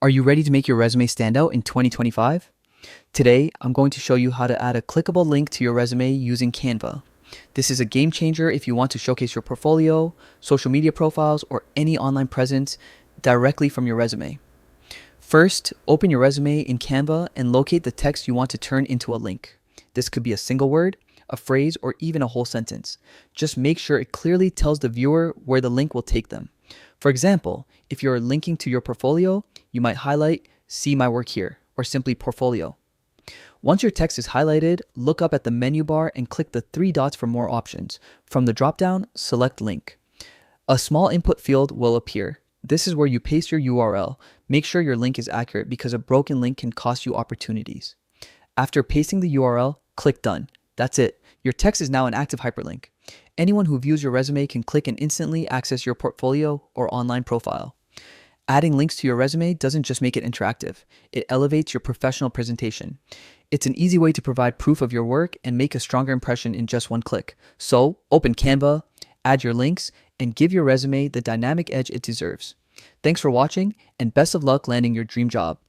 Are you ready to make your resume stand out in 2025? Today, I'm going to show you how to add a clickable link to your resume using Canva. This is a game changer if you want to showcase your portfolio, social media profiles, or any online presence directly from your resume. First, open your resume in Canva and locate the text you want to turn into a link. This could be a single word, a phrase, or even a whole sentence. Just make sure it clearly tells the viewer where the link will take them. For example, if you're linking to your portfolio, you might highlight "See my work here" or simply "portfolio." Once your text is highlighted, look up at the menu bar and click the three dots for more options. From the dropdown, select Link. A small input field will appear. This is where you paste your URL. Make sure your link is accurate because a broken link can cost you opportunities. After pasting the URL, click Done. That's it. Your text is now an active hyperlink. Anyone who views your resume can click and instantly access your portfolio or online profile. Adding links to your resume doesn't just make it interactive, it elevates your professional presentation. It's an easy way to provide proof of your work and make a stronger impression in just one click. So, open Canva, add your links, and give your resume the dynamic edge it deserves. Thanks for watching, and best of luck landing your dream job.